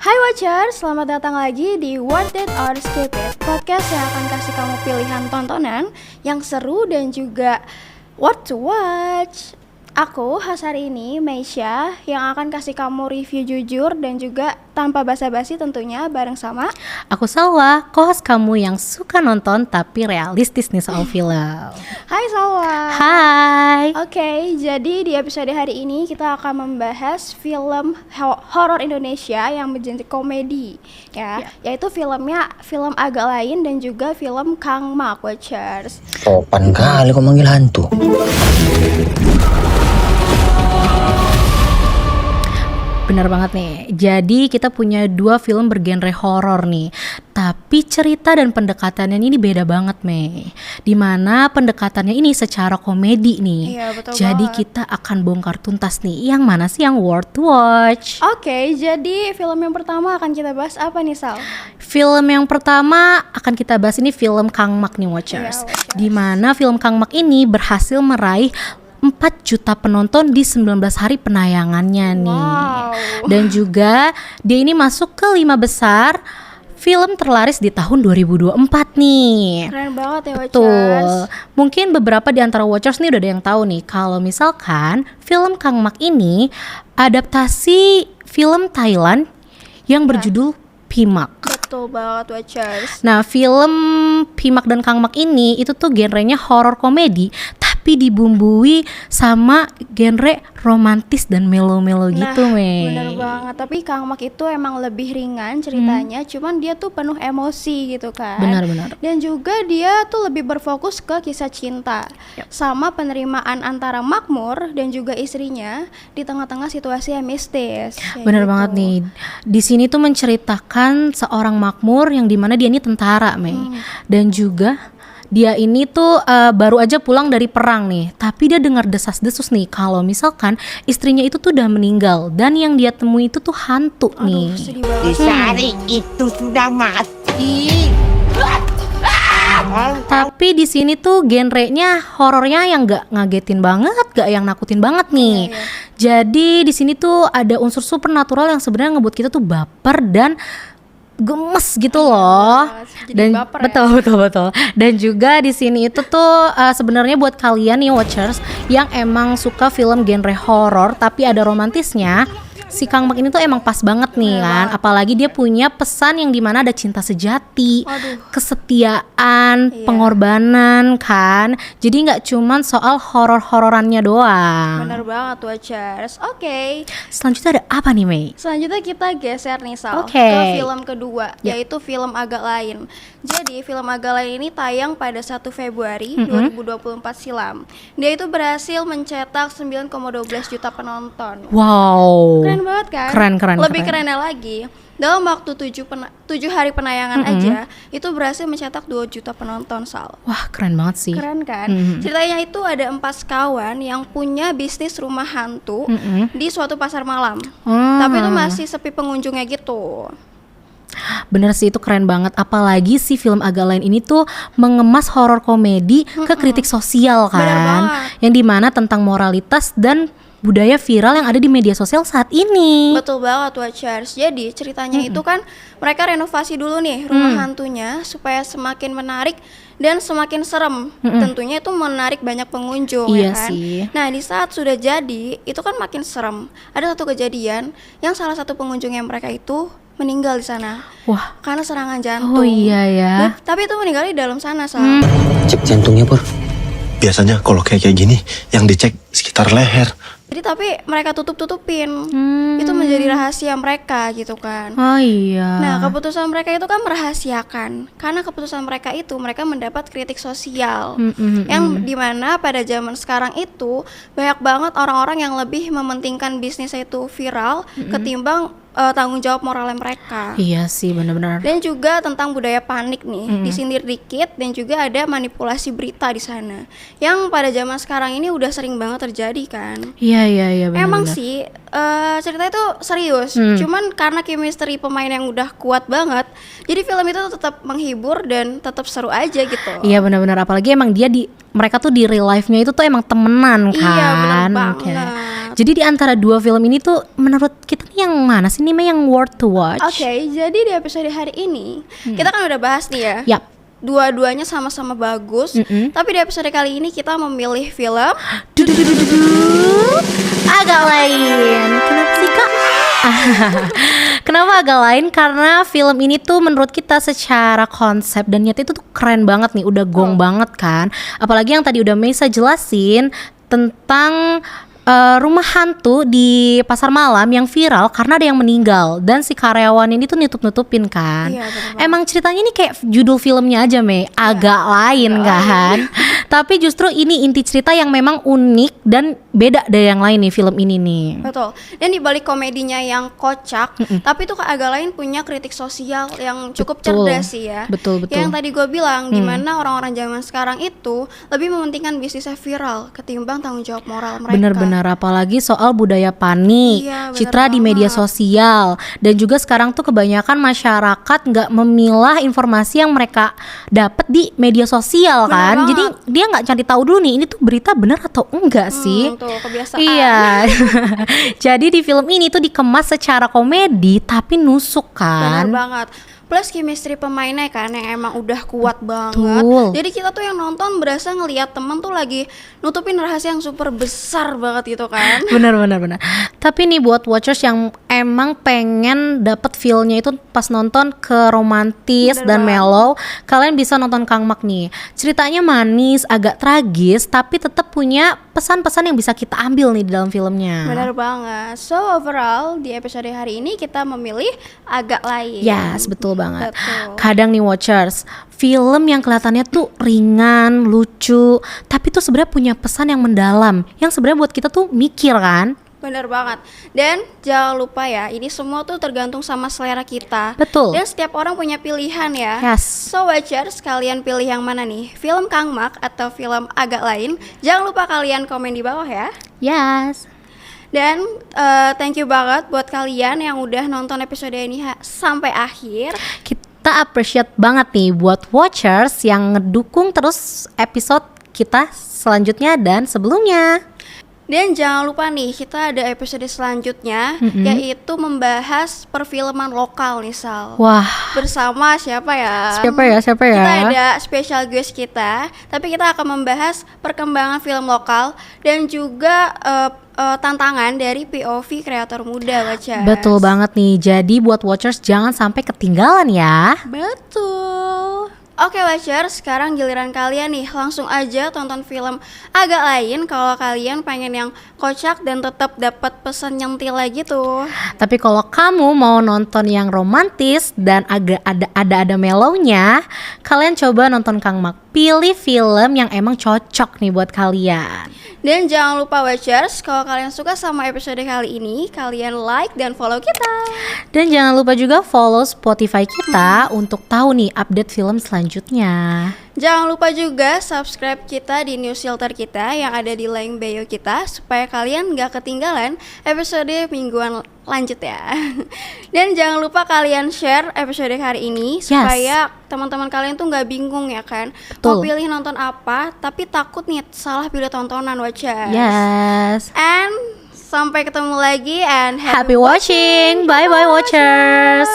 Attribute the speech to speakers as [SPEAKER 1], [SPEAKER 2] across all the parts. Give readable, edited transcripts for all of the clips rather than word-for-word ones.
[SPEAKER 1] Hai Watcher, selamat datang lagi di Worth It or Skip It, podcast yang akan kasih kamu pilihan tontonan yang seru dan juga worth to watch. Aku, host hari ini, Meisha, yang akan kasih kamu review jujur dan juga tanpa basa-basi tentunya bareng sama
[SPEAKER 2] Aku Salwa, co-host kamu yang suka nonton tapi realistis nih soal film.
[SPEAKER 1] Hai Salwa.
[SPEAKER 2] Hai.
[SPEAKER 1] Oke, jadi di episode hari ini kita akan membahas film horor Indonesia yang bergenre komedi yaitu film agak lain dan juga film Kang Mak, Watchers.
[SPEAKER 3] Sopan kali kau manggil hantu.
[SPEAKER 2] Bener banget nih. Jadi kita punya dua film bergenre horor nih. Tapi cerita dan pendekatannya ini beda banget, Mei. Dimana pendekatannya ini secara komedi nih.
[SPEAKER 1] Iya, betul
[SPEAKER 2] Jadi
[SPEAKER 1] banget.
[SPEAKER 2] kita akan bongkar tuntas nih. Yang mana sih yang worth to watch?
[SPEAKER 1] Oke, jadi film yang pertama akan kita bahas apa nih, Sal?
[SPEAKER 2] Film yang pertama akan kita bahas ini film Kang Mak nih, Watchers.
[SPEAKER 1] Iya, Watchers.
[SPEAKER 2] Dimana film Kang Mak ini berhasil meraih 4 juta penonton di 19 hari penayangannya nih.
[SPEAKER 1] Wow.
[SPEAKER 2] Dan juga dia ini masuk ke 5 besar film terlaris di tahun 2024 nih.
[SPEAKER 1] Keren banget ya, Watchers.
[SPEAKER 2] Betul. Mungkin beberapa di antara Watchers nih udah ada yang tahu nih kalau misalkan film Kang Mak ini adaptasi film Thailand yang berjudul Pimak.
[SPEAKER 1] Betul banget, Watchers.
[SPEAKER 2] Nah, film Pimak dan Kang Mak ini itu tuh genrenya horor komedi, tapi dibumbui sama genre romantis dan melo-melo gitu, Mei.
[SPEAKER 1] Bener banget. Tapi Kang Mak itu emang lebih ringan ceritanya, cuman dia tuh penuh emosi gitu kan.
[SPEAKER 2] Benar-benar.
[SPEAKER 1] Dan juga dia tuh lebih berfokus ke kisah cinta, sama penerimaan antara Makmur dan juga istrinya di tengah-tengah situasi yang mistis. Kayak
[SPEAKER 2] Bener
[SPEAKER 1] gitu.
[SPEAKER 2] banget nih. Di sini tuh menceritakan seorang makmur yang dimana dia ini tentara, Mei. Dan juga dia ini tuh baru aja pulang dari perang nih. Tapi dia dengar desas-desus nih kalau misalkan istrinya itu tuh udah meninggal dan yang dia temui itu tuh hantu
[SPEAKER 1] Aduh,
[SPEAKER 2] nih.
[SPEAKER 1] sedih banget.
[SPEAKER 4] Disari itu sudah mati.
[SPEAKER 2] Tapi di sini tuh genrenya horornya yang gak ngagetin banget, gak yang nakutin banget nih.
[SPEAKER 1] Iya.
[SPEAKER 2] Jadi di sini tuh ada unsur supernatural yang sebenarnya ngebuat kita tuh baper dan gemes gitu loh.
[SPEAKER 1] Jadi
[SPEAKER 2] Dan
[SPEAKER 1] baper ya.
[SPEAKER 2] betul. Dan juga di sini itu tuh sebenarnya buat kalian nih Watchers yang emang suka film genre horor tapi ada romantisnya. Si Kang Mak ini tuh emang pas banget nih kan. Apalagi dia punya pesan yang dimana ada cinta sejati,
[SPEAKER 1] Waduh.
[SPEAKER 2] kesetiaan,
[SPEAKER 1] Iya.
[SPEAKER 2] pengorbanan kan. Jadi nggak cuman soal horor-hororannya doang.
[SPEAKER 1] Bener banget, Watchers. Oke.
[SPEAKER 2] Selanjutnya ada apa nih, Mei?
[SPEAKER 1] Selanjutnya kita geser nih, Sal,
[SPEAKER 2] Oke.
[SPEAKER 1] ke film kedua,
[SPEAKER 2] Ya.
[SPEAKER 1] yaitu film agak lain. Jadi film agak lain ini tayang pada 1 Februari 2024 silam. Dia itu berhasil mencetak 9,12 juta penonton.
[SPEAKER 2] Wow.
[SPEAKER 1] Keren banget kan?
[SPEAKER 2] Keren.
[SPEAKER 1] Lebih kerennya lagi, dalam waktu 7 hari penayangan aja itu berhasil mencetak 2 juta penonton, Sal.
[SPEAKER 2] Wah, keren banget sih.
[SPEAKER 1] Keren kan? Ceritanya itu ada 4 sekawan yang punya bisnis rumah hantu di suatu pasar malam. Tapi itu masih sepi pengunjungnya gitu.
[SPEAKER 2] Bener sih, itu keren banget. Apalagi si film agak lain ini tuh mengemas horor komedi ke kritik sosial
[SPEAKER 1] Bener
[SPEAKER 2] kan,
[SPEAKER 1] banget.
[SPEAKER 2] yang dimana tentang moralitas dan budaya viral yang ada di media sosial saat ini.
[SPEAKER 1] Betul banget, Watchers. Jadi ceritanya itu kan mereka renovasi dulu nih rumah hantunya supaya semakin menarik dan semakin serem. Tentunya itu menarik banyak pengunjung, ya
[SPEAKER 2] Iya
[SPEAKER 1] kan?
[SPEAKER 2] sih.
[SPEAKER 1] Nah, di saat sudah jadi, itu kan makin serem. Ada satu kejadian yang salah satu pengunjung yang mereka itu meninggal di sana
[SPEAKER 2] Wah,
[SPEAKER 1] karena serangan jantung.
[SPEAKER 2] oh iya ya.
[SPEAKER 1] Tapi itu meninggal di dalam sana, Sal.
[SPEAKER 3] Cek jantungnya, Pur.
[SPEAKER 5] Biasanya kalau kayak gini yang dicek sekitar leher.
[SPEAKER 1] Jadi tapi mereka tutup-tutupin. Itu menjadi rahasia mereka gitu kan.
[SPEAKER 2] Oh iya.
[SPEAKER 1] Nah, keputusan mereka itu kan merahasiakan. Karena keputusan mereka itu mereka mendapat kritik sosial. Yang dimana pada zaman sekarang itu banyak banget orang-orang yang lebih mementingkan bisnisnya itu viral ketimbang tanggung jawab moralnya mereka.
[SPEAKER 2] Iya sih, benar-benar.
[SPEAKER 1] Dan juga tentang budaya panik nih, disindir dikit dan juga ada manipulasi berita di sana. Yang pada zaman sekarang ini udah sering banget terjadi kan.
[SPEAKER 2] Iya benar-benar.
[SPEAKER 1] Emang sih ceritanya itu serius, cuman karena chemistry pemain yang udah kuat banget, jadi film itu tetap menghibur dan tetap seru aja gitu.
[SPEAKER 2] Iya benar-benar, apalagi emang mereka tuh di real life-nya itu tuh emang temenan kan.
[SPEAKER 1] Iya, benar
[SPEAKER 2] Oke.
[SPEAKER 1] banget. banget.
[SPEAKER 2] Jadi di antara dua film ini tuh menurut kita nih yang mana sih nih Mei yang worth to watch?
[SPEAKER 1] Oke, jadi di episode hari ini kita kan udah bahas nih ya.
[SPEAKER 2] Yap.
[SPEAKER 1] Dua-duanya sama-sama bagus. Tapi di episode kali ini kita memilih film
[SPEAKER 2] Agak lain. Kenapa sih Kak? Kenapa agak lain? Karena film ini tuh menurut kita secara konsep dan nyata itu tuh keren banget nih, udah gong banget kan. Apalagi yang tadi udah Meisa jelasin tentang rumah hantu di pasar malam yang viral karena ada yang meninggal dan si karyawan ini tuh nutup-nutupin kan.
[SPEAKER 1] Iya, bener banget.
[SPEAKER 2] Emang ceritanya ini kayak judul filmnya aja Mei, agak lain kan. Tapi justru ini inti cerita yang memang unik dan beda dari yang lain nih film ini nih.
[SPEAKER 1] Betul. Dan di balik komedinya yang kocak, tapi tuh agak lain punya kritik sosial yang cukup
[SPEAKER 2] Betul.
[SPEAKER 1] cerdas sih ya.
[SPEAKER 2] Betul.
[SPEAKER 1] Yang tadi gue bilang, dimana orang-orang zaman sekarang itu lebih mementingkan bisnisnya viral ketimbang tanggung jawab moral mereka.
[SPEAKER 2] Bener-bener, apalagi soal budaya panik,
[SPEAKER 1] Iya, bener
[SPEAKER 2] citra di media
[SPEAKER 1] banget.
[SPEAKER 2] sosial. Dan juga sekarang tuh kebanyakan masyarakat nggak memilah informasi yang mereka dapat di media sosial
[SPEAKER 1] Bener
[SPEAKER 2] kan.
[SPEAKER 1] banget.
[SPEAKER 2] Jadi dia nggak cari tahu dulu nih, ini tuh berita bener atau enggak sih.
[SPEAKER 1] Tuh kebiasaan.
[SPEAKER 2] Iya. Jadi di film ini tuh dikemas secara komedi tapi nusuk kan.
[SPEAKER 1] Bener banget. Plus chemistry pemainnya kan yang emang udah kuat banget. Jadi kita tuh yang nonton berasa ngelihat temen tuh lagi nutupin rahasia yang super besar banget gitu kan.
[SPEAKER 2] Benar. Tapi nih buat watchers yang emang pengen dapet feel-nya itu pas nonton ke romantis
[SPEAKER 1] Bener
[SPEAKER 2] dan
[SPEAKER 1] banget.
[SPEAKER 2] mellow, kalian bisa nonton Kang Mak nih. Ceritanya manis, agak tragis, tapi tetap punya pesan-pesan yang bisa kita ambil nih di dalam filmnya.
[SPEAKER 1] Bener banget. So overall di episode hari ini kita memilih agak lain.
[SPEAKER 2] Yes, betul banget.
[SPEAKER 1] Betul.
[SPEAKER 2] Kadang nih watchers, film yang kelihatannya tuh ringan, lucu, tapi tuh sebenarnya punya pesan yang mendalam, yang sebenarnya buat kita tuh mikir kan.
[SPEAKER 1] Bener banget. Dan jangan lupa ya, ini semua tuh tergantung sama selera kita.
[SPEAKER 2] Betul.
[SPEAKER 1] Dan setiap orang punya pilihan ya.
[SPEAKER 2] Yes.
[SPEAKER 1] So watchers, kalian pilih yang mana nih? Film Kang Mak atau film agak lain? Jangan lupa kalian komen di bawah ya.
[SPEAKER 2] Yes.
[SPEAKER 1] Dan thank you banget buat kalian yang udah nonton episode ini sampai akhir.
[SPEAKER 2] Kita appreciate banget nih buat watchers yang ngedukung terus episode kita selanjutnya dan sebelumnya.
[SPEAKER 1] Dan jangan lupa nih, kita ada episode selanjutnya yaitu membahas perfilman lokal nih Sal.
[SPEAKER 2] Wah,
[SPEAKER 1] Bersama siapa ya?
[SPEAKER 2] siapa ya?
[SPEAKER 1] Kita ada special guest kita, tapi kita akan membahas perkembangan film lokal dan juga tantangan dari POV kreator muda, Watchers.
[SPEAKER 2] Betul banget nih. Jadi buat watchers jangan sampai ketinggalan ya.
[SPEAKER 1] Betul. Oke Watchers, sekarang giliran kalian nih. Langsung aja tonton film agak lain kalau kalian pengen yang kocak dan tetap dapat pesan nyentil lagi tuh.
[SPEAKER 2] Tapi kalau kamu mau nonton yang romantis dan agak ada mellownya, kalian coba nonton Kang Mak. Pilih film yang emang cocok nih buat kalian.
[SPEAKER 1] Dan jangan lupa Watchers, kalau kalian suka sama episode kali ini, kalian like dan follow kita.
[SPEAKER 2] Dan jangan lupa juga follow Spotify kita untuk tahu nih update film selanjutnya.
[SPEAKER 1] Jangan lupa juga subscribe kita di newsletter kita yang ada di link bio kita supaya kalian gak ketinggalan episode mingguan lanjut ya. Dan jangan lupa kalian share episode hari ini supaya teman-teman kalian tuh gak bingung ya kan. Mau
[SPEAKER 2] Betul.
[SPEAKER 1] pilih nonton apa tapi takut nih salah pilih tontonan Watchers.
[SPEAKER 2] Yes.
[SPEAKER 1] And sampai ketemu lagi and
[SPEAKER 2] Happy watching. Bye bye watchers.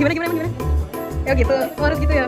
[SPEAKER 6] Gimana? Ya gitu, harus gitu ya.